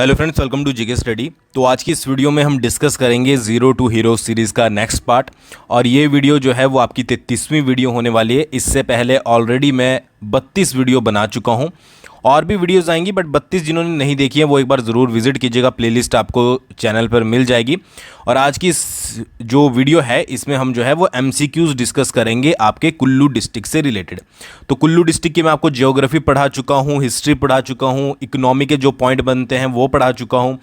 Hello friends, welcome to GK study. तो आज की इस वीडियो में हम डिस्कस करेंगे जीरो टू हीरो सीरीज़ का नेक्स्ट पार्ट। और ये वीडियो जो है वो आपकी 33वीं वीडियो होने वाली है। इससे पहले ऑलरेडी मैं 32 वीडियो बना चुका हूँ, और भी वीडियोस आएंगी, बट 32 जिन्होंने नहीं देखी है वो एक बार ज़रूर विजिट कीजिएगा। प्लेलिस्ट आपको चैनल पर मिल जाएगी। और आज की जो वीडियो है इसमें हम जो है वो MCQs डिस्कस करेंगे आपके कुल्लू डिस्ट्रिक्ट से रिलेटेड। तो कुल्लू डिस्ट्रिक्ट की मैं आपको ज्योग्राफी पढ़ा चुका हूँ, हिस्ट्री पढ़ा चुका हूँ, इकोनॉमी के जो पॉइंट बनते हैं वो पढ़ा चुका हूँ।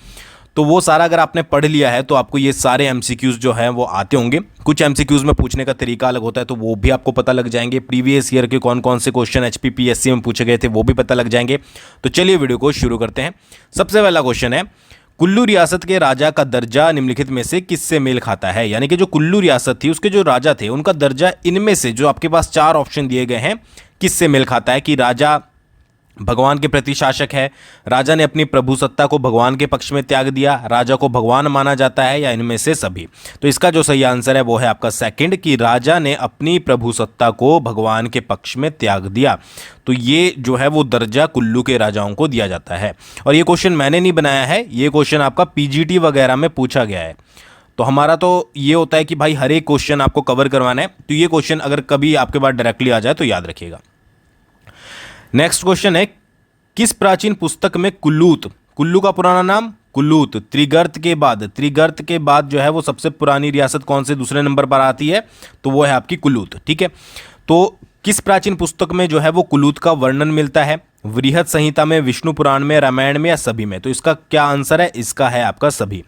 तो वो सारा अगर आपने पढ़ लिया है तो आपको ये सारे MCQs जो हैं वो आते होंगे। कुछ MCQs में पूछने का तरीका अलग होता है, तो वो भी आपको पता लग जाएंगे। प्रीवियस ईयर के कौन कौन से क्वेश्चन HPPSC में पूछे गए थे वो भी पता लग जाएंगे। तो चलिए वीडियो को शुरू करते हैं। सबसे पहला क्वेश्चन है, कुल्लू रियासत के राजा का दर्जा निम्नलिखित में से किससे मेल खाता है? यानी कि जो कुल्लू रियासत थी उसके जो राजा थे उनका दर्जा इनमें से, जो आपके पास 4 ऑप्शन दिए गए हैं, किससे मेल खाता है? कि राजा भगवान के प्रति शासक है, राजा ने अपनी प्रभुसत्ता को भगवान के पक्ष में त्याग दिया, राजा को भगवान माना जाता है, या इनमें से सभी। तो इसका जो सही आंसर है वो है आपका सेकंड, कि राजा ने अपनी प्रभुसत्ता को भगवान के पक्ष में त्याग दिया। तो ये जो है वो दर्जा कुल्लू के राजाओं को दिया जाता है। और ये क्वेश्चन मैंने नहीं बनाया है, ये क्वेश्चन आपका PGT वगैरह में पूछा गया है। तो हमारा तो ये होता है कि भाई हर एक क्वेश्चन आपको कवर करवाना है। तो ये क्वेश्चन अगर कभी आपके पास डायरेक्टली आ जाए तो याद रखिएगा। नेक्स्ट क्वेश्चन है, किस प्राचीन पुस्तक में कुल्लू का पुराना नाम कुल्लूत, त्रिगर्त के बाद जो है वो सबसे पुरानी रियासत कौन से दूसरे नंबर पर आती है? तो वो है आपकी कुल्लूत। ठीक है, तो किस प्राचीन पुस्तक में जो है वो कुल्लूत का वर्णन मिलता है? वृहद संहिता में, विष्णु पुराण में, रामायण में, या सभी में? तो इसका क्या आंसर है? इसका है आपका सभी।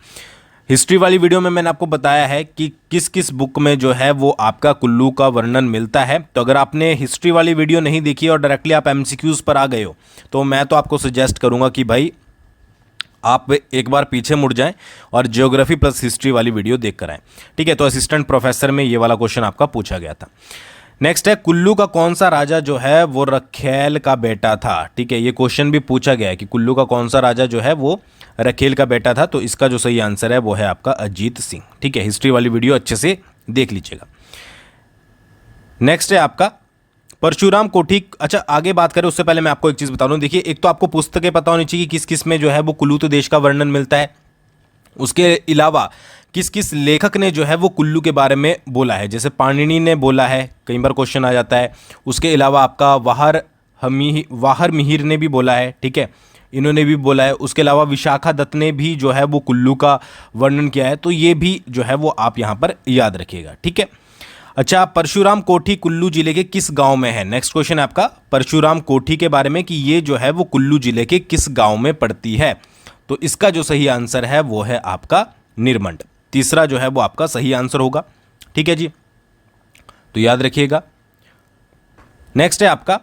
हिस्ट्री वाली वीडियो में मैंने आपको बताया है कि किस किस बुक में जो है वो आपका कुल्लू का वर्णन मिलता है। तो अगर आपने हिस्ट्री वाली वीडियो नहीं देखी और डायरेक्टली आप MCQs पर आ गए हो तो मैं तो आपको सजेस्ट करूंगा कि भाई आप एक बार पीछे मुड़ जाएं और ज्योग्राफी प्लस हिस्ट्री वाली वीडियो देख कर आएँ। ठीक है, तो असिस्टेंट प्रोफेसर में ये वाला क्वेश्चन आपका पूछा गया था। नेक्स्ट है, कुल्लू का कौन सा राजा जो है वो रखेल का बेटा था? ठीक है, ये क्वेश्चन भी पूछा गया है कि कुल्लू का कौन सा राजा जो है वो रखेल का बेटा था। तो इसका जो सही आंसर है वो है आपका अजीत सिंह। ठीक है, हिस्ट्री वाली वीडियो अच्छे से देख लीजिएगा। नेक्स्ट है आपका परशुराम कोठी। अच्छा, आगे बात करें उससे पहले मैं आपको एक चीज़ बता दूं। देखिए, एक तो आपको पुस्तकें पता होनी चाहिए कि किस किस में जो है वो कुल्लू देश का वर्णन मिलता है। उसके अलावा किस किस लेखक ने जो है वो कुल्लू के बारे में बोला है। जैसे पाणिनि ने बोला है, कई बार क्वेश्चन आ जाता है। उसके अलावा आपका वाहर मिहिर ने भी बोला है। ठीक है, इन्होंने भी बोला है। उसके अलावा विशाखा दत्त ने भी जो है वो कुल्लू का वर्णन किया है। तो ये भी जो है वो आप यहाँ पर याद रखिएगा। ठीक है, अच्छा, परशुराम कोठी कुल्लू जिले के किस गांव में है? नेक्स्ट क्वेश्चन है आपका परशुराम कोठी के बारे में कि ये जो है वो कुल्लू जिले के किस गांव में पड़ती है? तो इसका जो सही आंसर है वो है आपका निरमंड। तीसरा जो है वो आपका सही आंसर होगा। ठीक है जी, तो याद रखिएगा। नेक्स्ट है आपका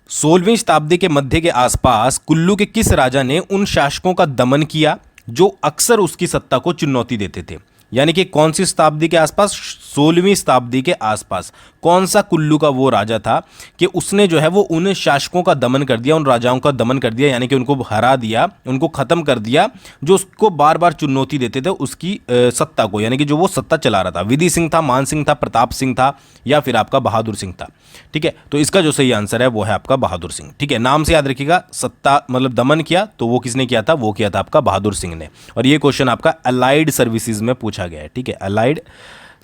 16वीं शताब्दी के मध्य के आसपास कुल्लू के किस राजा ने उन शासकों का दमन किया जो अक्सर उसकी सत्ता को चुनौती देते थे? यानी कि कौन सी शताब्दी के आसपास? 16वीं शताब्दी के आसपास कौन सा कुल्लू का वो राजा था कि उसने जो है वो उन शासकों का दमन कर दिया, उन राजाओं का दमन कर दिया, यानी कि उनको हरा दिया, उनको खत्म कर दिया, जो उसको बार बार चुनौती देते थे उसकी सत्ता को, यानी कि जो वो सत्ता चला रहा था। विधि सिंह था, मान सिंह था, प्रताप सिंह था, या फिर आपका बहादुर सिंह था? ठीक है, तो इसका जो सही आंसर है वो है आपका बहादुर सिंह। ठीक है, नाम से याद रखिएगा। सत्ता मतलब दमन किया तो वो किसने किया था? वो किया था आपका बहादुर सिंह ने। और ये क्वेश्चन आपका अलाइड सर्विसेज में पूछा गया है। ठीक है, अलाइड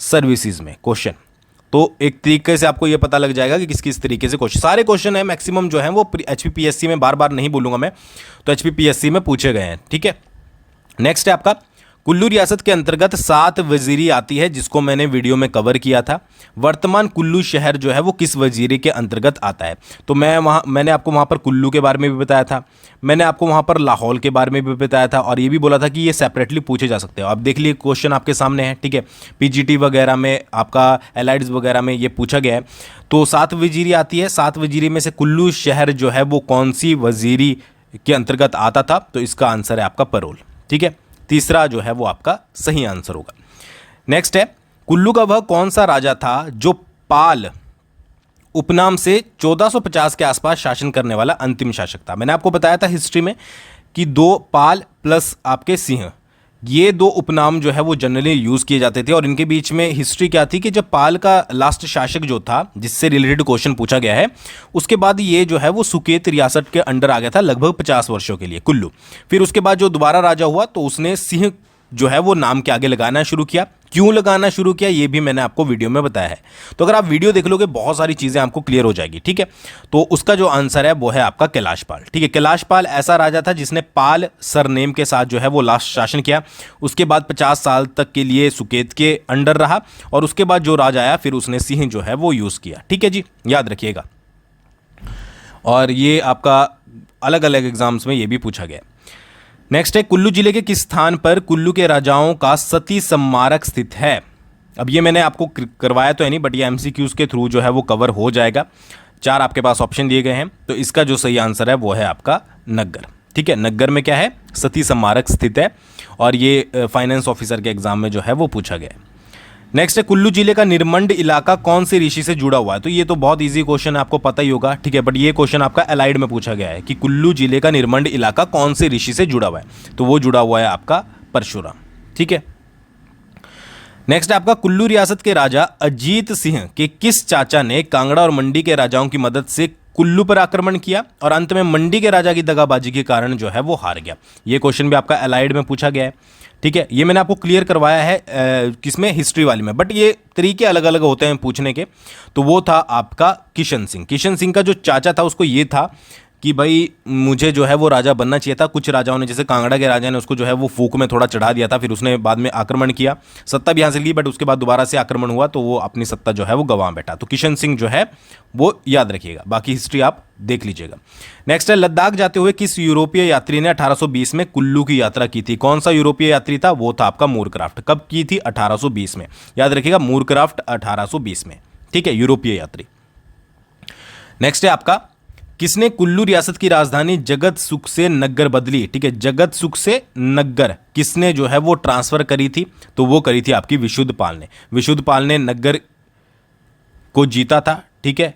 सर्विसेज में क्वेश्चन। तो एक तरीके से आपको ये पता लग जाएगा कि किस किस तरीके से क्वेश्चन, सारे क्वेश्चन है मैक्सिमम जो है वो HPPSC में, बार बार नहीं बोलूंगा मैं, तो HPPSC में पूछे गए हैं। ठीक है, नेक्स्ट है आपका कुल्लू रियासत के अंतर्गत 7 वजीरी आती है, जिसको मैंने वीडियो में कवर किया था। वर्तमान कुल्लू शहर जो है वो किस वजीरी के अंतर्गत आता है? तो मैंने आपको वहाँ पर कुल्लू के बारे में भी बताया था, मैंने आपको वहाँ पर लाहौल के बारे में भी बताया था, और ये भी बोला था कि ये सेपरेटली पूछे जा सकते हैं। अब देख लिए क्वेश्चन आपके सामने है। ठीक है, PGT वगैरह में, आपका एलाइड्स वगैरह में ये पूछा गया है। तो 7 वजीरी आती है। 7 वजीरी में से कुल्लू शहर जो है वो कौन सी वजीरी के अंतर्गत आता था? तो इसका आंसर है आपका परोल। ठीक है, तीसरा जो है वो आपका सही आंसर होगा। नेक्स्ट है, कुल्लू का वह कौन सा राजा था जो पाल उपनाम से 1450 के आसपास शासन करने वाला अंतिम शासक था? मैंने आपको बताया था हिस्ट्री में कि 2 पाल प्लस आपके सिंह, ये दो उपनाम जो है वो जनरली यूज किए जाते थे और इनके बीच में हिस्ट्री क्या थी कि जब पाल का लास्ट शासक जो था जिससे रिलेटेड क्वेश्चन पूछा गया है, उसके बाद ये जो है वो सुकेत रियासत के अंडर आ गया था लगभग 50 वर्षों के लिए कुल्लू। फिर उसके बाद जो दोबारा राजा हुआ तो उसने सिंह जो है वो नाम के आगे लगाना शुरू किया। क्यों लगाना शुरू किया ये भी मैंने आपको वीडियो में बताया है, तो अगर आप वीडियो देख लोगे बहुत सारी चीजें आपको क्लियर हो जाएगी। ठीक है, तो उसका जो आंसर है वो है आपका कैलाश पाल। ठीक है, कैलाश पाल ऐसा राजा था जिसने पाल सरनेम के साथ जो है वो लास्ट शासन किया। उसके बाद 50 साल तक के लिए सुकेत के अंडर रहा और उसके बाद जो राजा आया फिर उसने सिंह जो है वो यूज किया। ठीक है जी, याद रखिएगा। और ये आपका अलग अलग एग्जाम्स में ये भी पूछा गया। नेक्स्ट है, कुल्लू जिले के किस स्थान पर कुल्लू के राजाओं का सती स्मारक स्थित है। अब ये मैंने आपको करवाया तो है नहीं, बट ये एमसीक्यूज के थ्रू जो है वो कवर हो जाएगा। 4 आपके पास ऑप्शन दिए गए हैं, तो इसका जो सही आंसर है वो है आपका नग्गर। ठीक है, नग्गर में क्या है, सती स्मारक स्थित है और ये फाइनेंस ऑफिसर के एग्जाम में जो है वो पूछा गया है। नेक्स्ट है, कुल्लू जिले का निर्मंड इलाका कौन से ऋषि से जुड़ा हुआ है। तो ये तो बहुत इजी क्वेश्चन है, आपको पता ही होगा। ठीक है, बट ये क्वेश्चन आपका अलाइड में पूछा गया है कि कुल्लू जिले का निर्मंड इलाका कौन से ऋषि से जुड़ा हुआ है, तो वो जुड़ा हुआ है आपका परशुराम। ठीक है, नेक्स्ट है आपका, कुल्लू रियासत के राजा अजीत सिंह के किस चाचा ने कांगड़ा और मंडी के राजाओं की मदद से कुल्लू पर आक्रमण किया और अंत में मंडी के राजा की दगाबाजी के कारण जो है वो हार गया। ये क्वेश्चन भी आपका अलाइड में पूछा गया है। ठीक है, ये मैंने आपको क्लियर करवाया है किसमें, हिस्ट्री वाली में, बट ये तरीके अलग अलग होते हैं पूछने के। तो वो था आपका किशन सिंह। किशन सिंह का जो चाचा था उसको ये था कि भाई मुझे जो है वो राजा बनना चाहिए था। कुछ राजाओं ने, जैसे कांगड़ा के राजा ने उसको जो है वो फूक में थोड़ा चढ़ा दिया था, फिर उसने बाद में आक्रमण किया, सत्ता भी हासिल की, बट उसके बाद दोबारा से आक्रमण हुआ तो वो अपनी सत्ता जो है वो गंवा बैठा। तो किशन सिंह जो है वो याद रखिएगा, बाकी हिस्ट्री आप देख लीजिएगा। नेक्स्ट है, लद्दाख जाते हुए किस यूरोपीय यात्री ने 1820 में कुल्लू की यात्रा की थी। कौन सा यूरोपीय यात्री था, वो था आपका मूरक्राफ्ट। कब की थी, 1820 में, याद रखिएगा, मूरक्राफ्ट 1820 में। ठीक है, यूरोपीय यात्री। नेक्स्ट है आपका, किसने कुल्लू रियासत की राजधानी जगत सुख से नग्गर बदली। ठीक है, जगत सुख से नग्गर किसने जो है वो ट्रांसफर करी थी, तो वो करी थी आपकी विशुद्ध पाल ने। विशुद्ध पाल ने नग्गर को जीता था। ठीक है,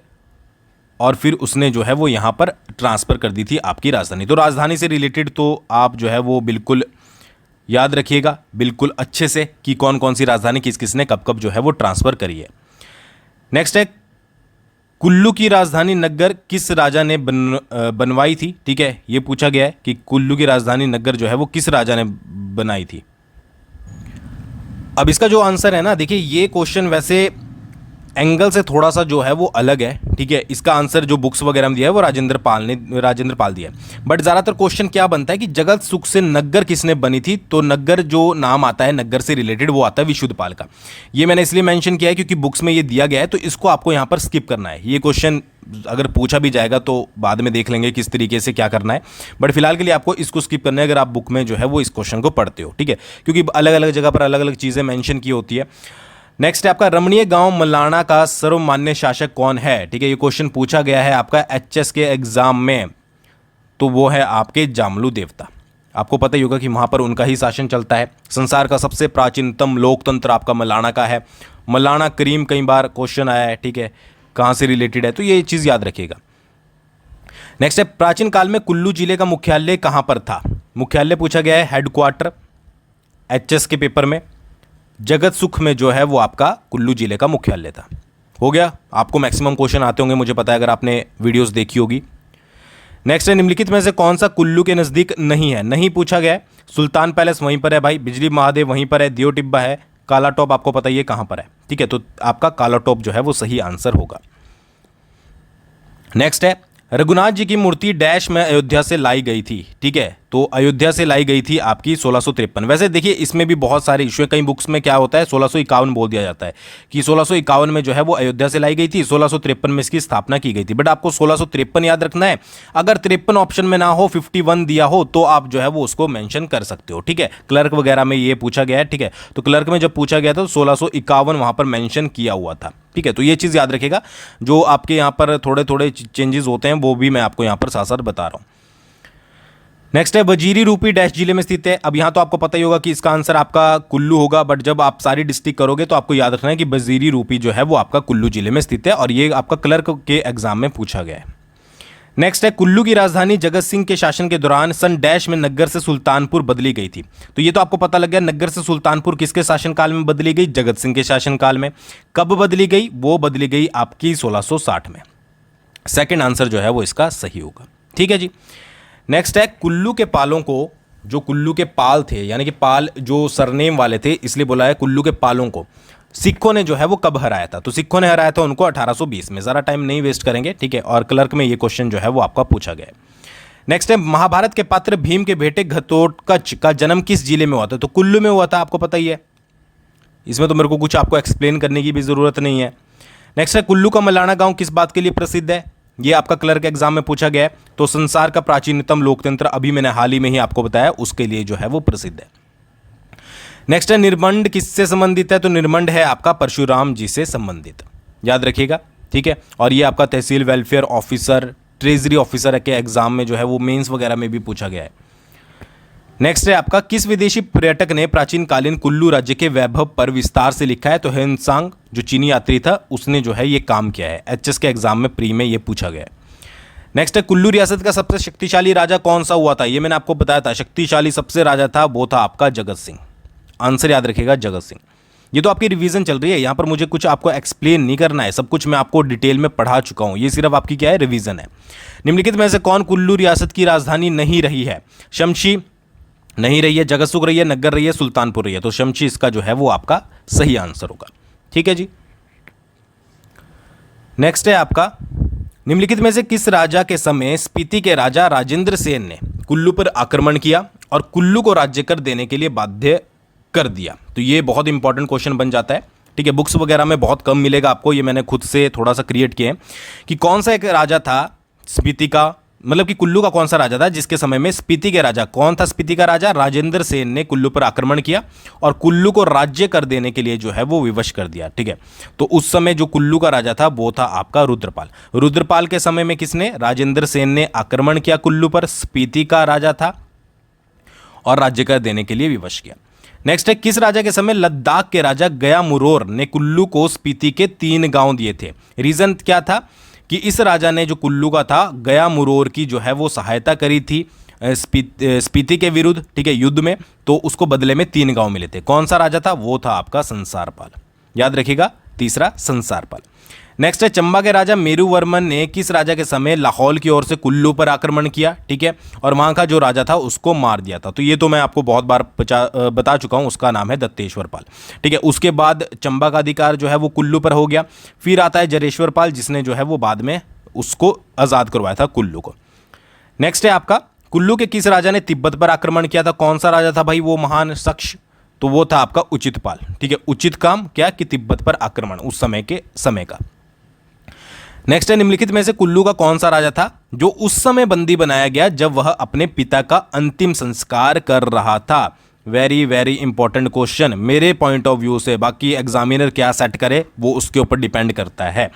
और फिर उसने जो है वो यहां पर ट्रांसफर कर दी थी आपकी राजधानी। तो राजधानी से रिलेटेड तो आप जो है वो बिल्कुल याद रखिएगा बिल्कुल अच्छे से कि कौन कौन सी राजधानी किस किसने कब कब जो है वो ट्रांसफर करी है। नेक्स्ट है, कुल्लू की राजधानी नग्गर किस राजा ने बनवाई थी। ठीक है, यह पूछा गया है कि कुल्लू की राजधानी नग्गर जो है वो किस राजा ने बनाई थी। अब इसका जो आंसर है ना, देखिए ये क्वेश्चन वैसे एंगल से थोड़ा सा जो है वो अलग है। ठीक है, इसका आंसर जो बुक्स वगैरह में दिया है वो राजेंद्र पाल दिया है, बट ज़्यादातर क्वेश्चन क्या बनता है कि जगत सुख से नग्गर किसने बनी थी। तो नग्गर जो नाम आता है नग्गर से रिलेटेड वो आता है विशुद्ध पाल का। ये मैंने इसलिए मेंशन किया है क्योंकि बुक्स में ये दिया गया है, तो इसको आपको यहाँ पर स्किप करना है। ये क्वेश्चन अगर पूछा भी जाएगा तो बाद में देख लेंगे किस तरीके से क्या करना है, बट फिलहाल के लिए आपको इसको स्किप करना है अगर आप बुक में जो है वो इस क्वेश्चन को पढ़ते हो। ठीक है, क्योंकि अलग अलग जगह पर अलग अलग चीज़ें मैंशन की होती है। नेक्स्ट है आपका, रमणीय गांव मलाना का सर्वमान्य शासक कौन है। ठीक है, ये क्वेश्चन पूछा गया है आपका एचएस के एग्जाम में, तो वो है आपके जामलू देवता। आपको पता ही होगा कि वहां पर उनका ही शासन चलता है। संसार का सबसे प्राचीनतम लोकतंत्र आपका मलाना का है। मलाना करीम कई बार क्वेश्चन आया है। ठीक है, कहां से रिलेटेड है, तो ये चीज याद रखिएगा। नेक्स्ट है, प्राचीन काल में कुल्लू जिले का मुख्यालय कहां पर था। मुख्यालय पूछा गया है हेडक्वार्टर एचएस के पेपर में। जगत सुख में जो है वो आपका कुल्लू जिले का मुख्यालय था। हो गया, आपको मैक्सिमम क्वेश्चन आते होंगे मुझे पता है अगर आपने वीडियोस देखी होगी। नेक्स्ट है, निम्नलिखित में से कौन सा कुल्लू के नजदीक नहीं है। नहीं पूछा गया है। सुल्तान पैलेस वहीं पर है भाई, बिजली महादेव वहीं पर है, दियो टिब्बा है, काला टॉप आपको पता ही है कहां पर है। ठीक है, तो आपका काला टॉप जो है वो सही आंसर होगा। नेक्स्ट है, रघुनाथ जी की मूर्ति डैश में अयोध्या से लाई गई थी। ठीक है, तो अयोध्या से लाई गई थी आपकी 1653। वैसे देखिए इसमें भी बहुत सारे इशू है, कई बुक्स में क्या होता है 1651 बोल दिया जाता है कि 1651 में जो है वो अयोध्या से लाई गई थी, 1653 में इसकी स्थापना की गई थी, बट आपको 1653 याद रखना है। अगर 53 ऑप्शन में ना हो, 51 दिया हो, तो आप जो है वो उसको मेंशन कर सकते हो। ठीक है, क्लर्क वगैरह में ये पूछा गया है। ठीक है, तो क्लर्क में जब पूछा गया था तो 1651 वहां पर मेंशन किया हुआ था। ठीक है, तो ये चीज़ याद रखिएगा। जो आपके यहाँ पर थोड़े थोड़े चेंजेस होते हैं वो भी मैं आपको यहाँ पर साथ साथ बता रहा हूँ। नेक्स्ट है, वजीरी रूपी डैश जिले में स्थित है। अब यहाँ तो आपको पता ही होगा कि इसका आंसर आपका कुल्लू होगा, बट जब आप सारी डिस्ट्रिक्ट करोगे तो आपको याद रखना है कि वजीरी रूपी जो है वो आपका कुल्लू जिले में स्थित है, और ये आपका क्लर्क के एग्जाम में पूछा गया है। नेक्स्ट है कुल्लू की राजधानी जगत सिंह के शासन के दौरान सन डैश में नग्गर से सुल्तानपुर बदली गई थी। तो ये तो आपको पता लग गया, नग्गर से सुल्तानपुर किसके शासनकाल में बदली गई? जगत सिंह के शासनकाल में। कब बदली गई? वो बदली गई आपकी 1660 में। सेकंड आंसर जो है वो इसका सही होगा। ठीक है जी। नेक्स्ट है कुल्लू के पालों को, जो कुल्लू के पाल थे, यानी कि पाल जो सरनेम वाले थे, इसलिए बोला है कुल्लू के पालों को, सिखों ने जो है वो कब हराया था? तो सिखों ने हराया था उनको 1820 में। ज़रा टाइम नहीं वेस्ट करेंगे, ठीक है। और क्लर्क में ये क्वेश्चन जो है वो आपका पूछा गया है। नेक्स्ट है महाभारत के पात्र भीम के बेटे घटोत्कच का जन्म किस जिले में हुआ था? तो कुल्लू में हुआ था, आपको पता ही है। इसमें तो मेरे को कुछ आपको एक्सप्लेन करने की भी ज़रूरत नहीं है। नेक्स्ट है कुल्लू का मलाना गाँव किस बात के लिए प्रसिद्ध है? ये आपका क्लर्क एग्जाम में पूछा गया है। तो संसार का प्राचीनतम लोकतंत्र, अभी मैंने हाल ही में ही आपको बताया, उसके लिए जो है वो प्रसिद्ध है। नेक्स्ट है निर्मंड किससे संबंधित है? तो निर्मंड है आपका परशुराम जी से संबंधित, याद रखिएगा, ठीक है। और ये आपका तहसील वेलफेयर ऑफिसर, ट्रेजरी ऑफिसर के एग्जाम में जो है वो मेंस वगैरह में भी पूछा गया है। नेक्स्ट है आपका किस विदेशी पर्यटक ने प्राचीन कालीन कुल्लू राज्य के वैभव पर विस्तार से लिखा है? तो हेनसांग, जो चीनी यात्री था, उसने जो है ये काम किया है। एचएस के एग्जाम में प्री में ये पूछा गया है। नेक्स्ट है कुल्लू रियासत का सबसे शक्तिशाली राजा कौन सा हुआ था? ये मैंने आपको बताया था, शक्तिशाली सबसे राजा था वो था आपका जगत सिंह। आंसर याद रखिएगा, जगत सिंह। ये तो आपकी रिवीजन चल रही है, यहाँ पर मुझे कुछ आपको एक्सप्लेन नहीं करना है, सब कुछ मैं आपको डिटेल में पढ़ा चुका हूँ। ये सिर्फ आपकी क्या है, रिवीजन है। निम्नलिखित में से कौन कुल्लू रियासत की राजधानी नहीं रही है? शमशी नहीं रही है, जगतसुख रही है, नग्गर रही है, सुल्तानपुर रही है। तो शमशी इसका जो है वो आपका सही आंसर होगा। ठीक है जी। नेक्स्ट है आपका निम्नलिखित में से किस राजा के समय स्पीति के राजा राजेंद्र सेन ने कुल्लू पर आक्रमण किया और कुल्लू को राज्य कर देने के लिए बाध्य कर दिया? तो ये बहुत इंपॉर्टेंट क्वेश्चन बन जाता है, ठीक है। बुक्स वगैरह में बहुत कम मिलेगा आपको, ये मैंने खुद से थोड़ा सा क्रिएट किए कि कौन सा एक राजा था स्पीति का, मतलब कि कुल्लू का कौन सा राजा था जिसके समय में स्पीति के राजा, कौन था स्पीति का राजा? राजेंद्र सेन ने कुल्लू पर आक्रमण किया और कुल्लू को राज्य कर देने के लिए जो है वो विवश कर दिया, ठीक है। तो उस समय जो कुल्लू का राजा था वो था आपका रुद्रपाल। रुद्रपाल के समय में किसने? राजेंद्र सेन ने आक्रमण किया कुल्लू पर, स्पीति का राजा था और राज्य कर देने के लिए विवश किया। नेक्स्ट है किस राजा के समय लद्दाख के राजा गया मुरोर ने कुल्लू को स्पीति के 3 गांव दिए थे? रीजन क्या था कि इस राजा ने जो कुल्लू का था गया मुरोर की जो है वो सहायता करी थी स्पीति के विरुद्ध, ठीक है, युद्ध में। तो उसको बदले में 3 गांव मिले थे। कौन सा राजा था? वो था आपका संसारपाल, याद रखिएगा, तीसरा संसारपाल। नेक्स्ट है चंबा के राजा मेरुवर्मन ने किस राजा के समय लाहौल की ओर से कुल्लू पर आक्रमण किया, ठीक है, और वहां का जो राजा था उसको मार दिया था? तो ये तो मैं आपको बहुत बार बता चुका हूं, उसका नाम है दत्तेश्वर पाल, ठीक है। उसके बाद चंबा का अधिकार जो है वो कुल्लू पर हो गया। फिर आता है जरेश्वर पाल, जिसने जो है वो बाद में उसको आज़ाद करवाया था कुल्लू को। नेक्स्ट है आपका कुल्लू के किस राजा ने तिब्बत पर आक्रमण किया था? कौन सा राजा था भाई वो महान शख्स? तो वो था आपका उचित पाल, ठीक है। उचित काम क्या कि तिब्बत पर आक्रमण उस समय के समय का। नेक्स्ट है निम्नलिखित में से कुल्लू का कौन सा राजा था जो उस समय बंदी बनाया गया जब वह अपने पिता का अंतिम संस्कार कर रहा था? वेरी वेरी इंपॉर्टेंट क्वेश्चन मेरे पॉइंट ऑफ व्यू से। बाकी एग्जामिनर क्या सेट करे वो उसके ऊपर डिपेंड करता है।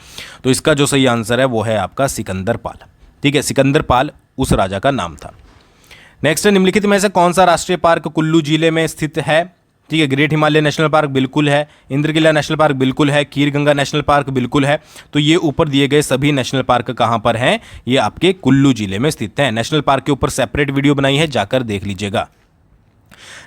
तो इसका जो सही आंसर है वो है आपका सिकंदर पाल, ठीक है। सिकंदर पाल उस राजा का नाम था। नेक्स्ट है निम्नलिखित में से कौन सा राष्ट्रीय पार्क कुल्लू जिले में स्थित है? ठीक है, ग्रेट हिमालय नेशनल पार्क बिल्कुल है, इंद्रकिला नेशनल पार्क बिल्कुल है, खीर गंगा नेशनल पार्क बिल्कुल है। तो ये ऊपर दिए गए सभी नेशनल पार्क कहाँ पर हैं? ये आपके कुल्लू जिले में स्थित हैं। नेशनल पार्क के ऊपर सेपरेट वीडियो बनाई है, जाकर देख लीजिएगा।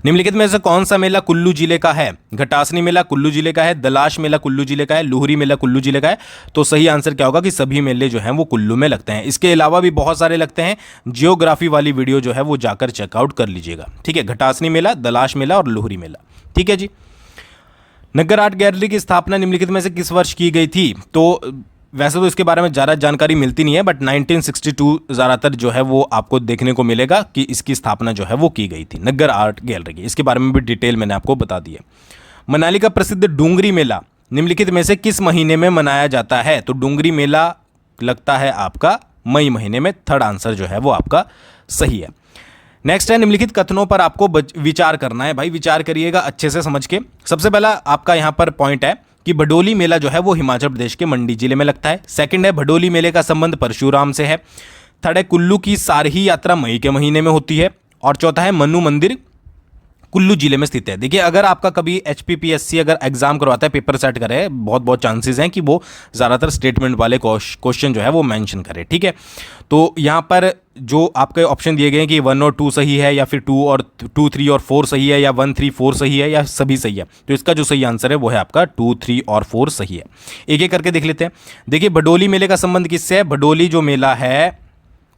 निम्नलिखित में से कौन सा मेला कुल्लू जिले का है? घटासनी मेला कुल्लू जिले का है, दलाश मेला कुल्लू जिले का है, लुहरी मेला कुल्लू जिले का है। तो सही आंसर क्या होगा कि सभी मेले जो हैं वो कुल्लू में लगते हैं। इसके अलावा भी बहुत सारे लगते हैं, जियोग्राफी वाली वीडियो जो है वो जाकर चेकआउट कर लीजिएगा, ठीक है। घटासनी मेला, दलाश मेला और लुहरी मेला, ठीक है जी। नग्गर आर्ट गैलरी की स्थापना निम्नलिखित में से किस वर्ष की गई थी? तो वैसे तो इसके बारे में ज़्यादा जानकारी मिलती नहीं है, बट 1962 ज़्यादातर जो है वो आपको देखने को मिलेगा कि इसकी स्थापना जो है वो की गई थी, नग्गर आर्ट गैलरी की। इसके बारे में भी डिटेल मैंने आपको बता दी है। मनाली का प्रसिद्ध डूंगरी मेला निम्नलिखित में से किस महीने में मनाया जाता है? तो डूंगरी मेला लगता है आपका मई महीने में। थर्ड आंसर जो है वो आपका सही है। नेक्स्ट है निम्नलिखित कथनों पर आपको विचार करना है। भाई विचार करिएगा अच्छे से समझ के। सबसे पहला आपका यहाँ पर पॉइंट है कि भडोली मेला जो है वो हिमाचल प्रदेश के मंडी जिले में लगता है। सेकंड है भडोली मेले का संबंध परशुराम से है। थर्ड है कुल्लू की सारही यात्रा मई के महीने में होती है। और चौथा है मनु मंदिर कुल्लू जिले में स्थित है। देखिए अगर आपका कभी एचपीपीएससी अगर एग्जाम करवाता है, पेपर सेट करे, बहुत बहुत चांसेस हैं कि वो ज़्यादातर स्टेटमेंट वाले क्वेश्चन जो है वो मेंशन करे। ठीक है, तो यहाँ पर जो आपके ऑप्शन दिए गए हैं कि 1 और 2 सही है, या फिर 2, 3 और 4 सही है, या 1, 3, 4 सही है, या सभी सही है, तो इसका जो सही आंसर है वो है आपका 2, 3 और 4 सही है। एक एक करके देख लेते हैं। देखिए भडोली मेले का संबंध किससे है? भडोली जो मेला है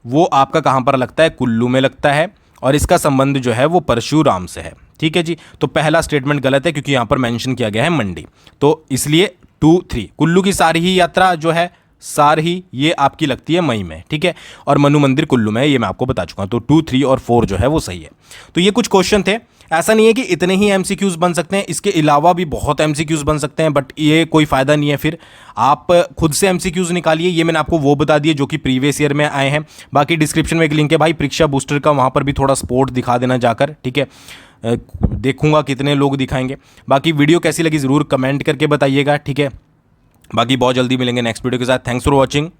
वो आपका कहाँ पर लगता है? कुल्लू में लगता है, और इसका संबंध जो है वो परशुराम से है। ठीक है जी, तो पहला स्टेटमेंट गलत है क्योंकि यहां पर मेंशन किया गया है मंडी, तो इसलिए 2, 3। कुल्लू की सारी ही यात्रा जो है, सारही, ये आपकी लगती है मई में। ठीक है, और मनु मंदिर कुल्लू में है, ये मैं आपको बता चुका हूं। तो 2, 3 और 4 जो है वो सही है। तो ये कुछ क्वेश्चन थे। ऐसा नहीं है कि इतने ही एमसीक्यूज बन सकते हैं, इसके अलावा भी बहुत एमसीक्यूज बन सकते हैं, बट ये कोई फायदा नहीं है। फिर आप खुद से एमसीक्यूज निकालिए। ये मैंने आपको वो बता दिए जो कि प्रीवियस ईयर में आए हैं। बाकी डिस्क्रिप्शन में एक लिंक है भाई परीक्षा बूस्टर का, वहां पर भी थोड़ा सपोर्ट दिखा देना जाकर। ठीक है, देखूंगा कितने लोग दिखाएंगे। बाकी वीडियो कैसी लगी जरूर कमेंट करके बताइएगा। ठीक है, बाकी बहुत जल्दी मिलेंगे नेक्स्ट वीडियो के साथ। Thanks for watching.